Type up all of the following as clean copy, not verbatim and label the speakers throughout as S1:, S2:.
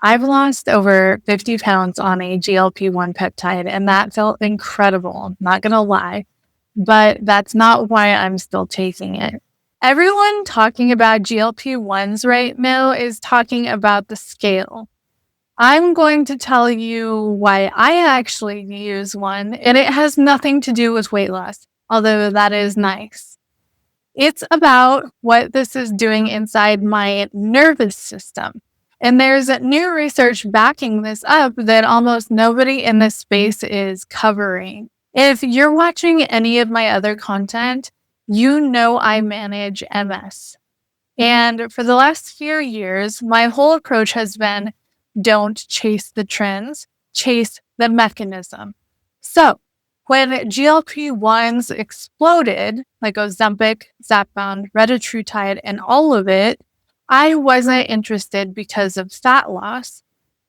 S1: I've lost over 50 pounds on a GLP-1 peptide, and that felt incredible. Not going to lie, but that's not why I'm still taking it. Everyone talking about GLP-1s right now is talking about the scale. I'm going to tell you why I actually use one, and it has nothing to do with weight loss, although that is nice. It's about what this is doing inside my nervous system. And there's new research backing this up that almost nobody in this space is covering. If you're watching any of my other content, you know I manage MS. And for the last few years, my whole approach has been don't chase the trends, chase the mechanism. So when GLP-1s exploded, like Ozempic, Zepbound, retatrutide, and all of it, I wasn't interested because of fat loss.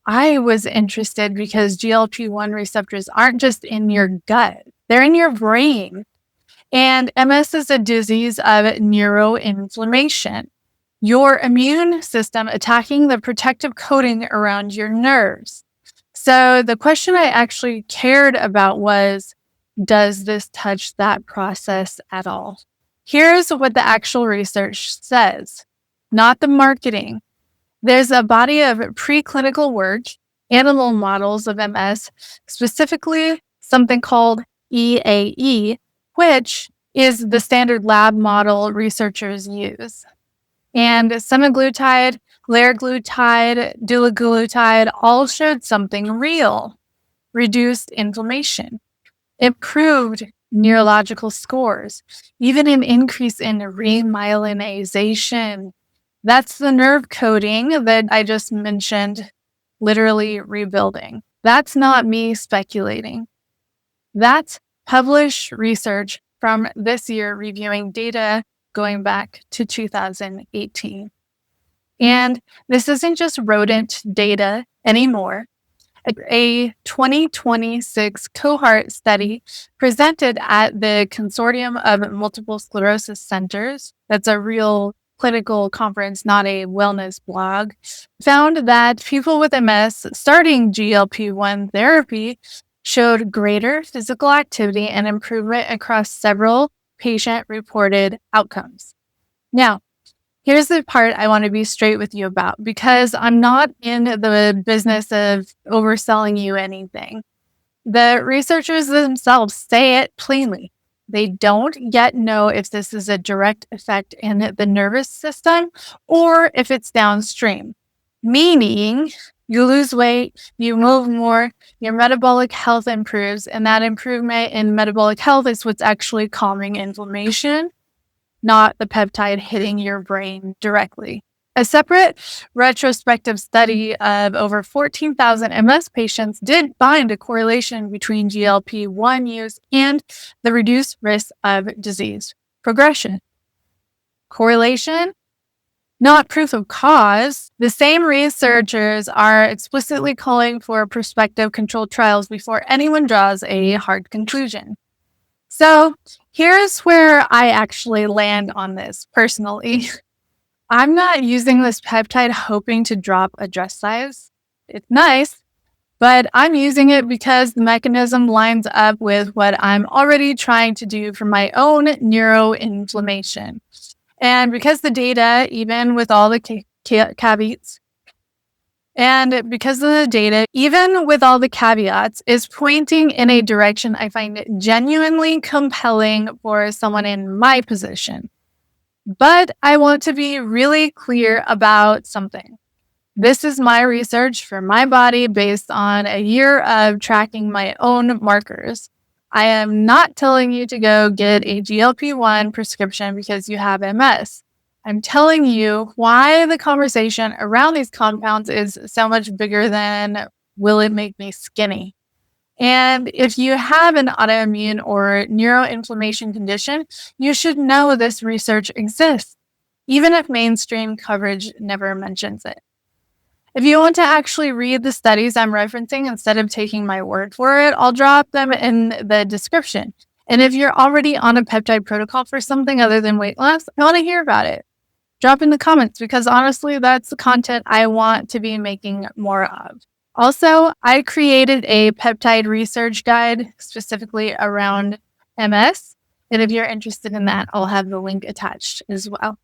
S1: I was interested because GLP-1 receptors aren't just in your gut, they're in your brain. And MS is a disease of neuroinflammation, your immune system attacking the protective coating around your nerves. So the question I actually cared about was, does this touch that process at all? Here's what the actual research says, not the marketing. There's a body of preclinical work, animal models of MS, specifically something called EAE, which is the standard lab model researchers use. And semaglutide, liraglutide, dulaglutide all showed something real: reduced inflammation, improved neurological scores, even an increase in remyelination. That's the nerve coating that I just mentioned, literally rebuilding. That's not me speculating. That's published research from this year reviewing data going back to 2018. And this isn't just rodent data anymore. A 2026 cohort study presented at the Consortium of Multiple Sclerosis Centers, that's a real clinical conference, not a wellness blog, found that people with MS starting GLP-1 therapy showed greater physical activity and improvement across several patient-reported outcomes. Now, here's the part I want to be straight with you about, because I'm not in the business of overselling you anything. The researchers themselves say it plainly. They don't yet know if this is a direct effect in the nervous system or if it's downstream, meaning you lose weight, you move more, your metabolic health improves, and that improvement in metabolic health is what's actually calming inflammation, not the peptide hitting your brain directly. A separate retrospective study of over 14,000 MS patients did find a correlation between GLP-1 use and the reduced risk of disease progression. Correlation, not proof of cause. The same researchers are explicitly calling for prospective controlled trials before anyone draws a hard conclusion. So here's where I actually land on this personally. I'm not using this peptide hoping to drop a dress size. It's nice, but I'm using it because the mechanism lines up with what I'm already trying to do for my own neuroinflammation. And because the data, even with all the caveats, is pointing in a direction I find genuinely compelling for someone in my position. But I want to be really clear about something. This is my research for my body based on a year of tracking my own markers. I am not telling you to go get a GLP-1 prescription because you have MS. I'm telling you why the conversation around these compounds is so much bigger than will it make me skinny? And if you have an autoimmune or neuroinflammation condition, you should know this research exists, even if mainstream coverage never mentions it. If you want to actually read the studies I'm referencing instead of taking my word for it, I'll drop them in the description. And if you're already on a peptide protocol for something other than weight loss, I want to hear about it. drop in the comments, because honestly, that's the content I want to be making more of. Also, I created a peptide research guide specifically around MS. And if you're interested in that, I'll have the link attached as well.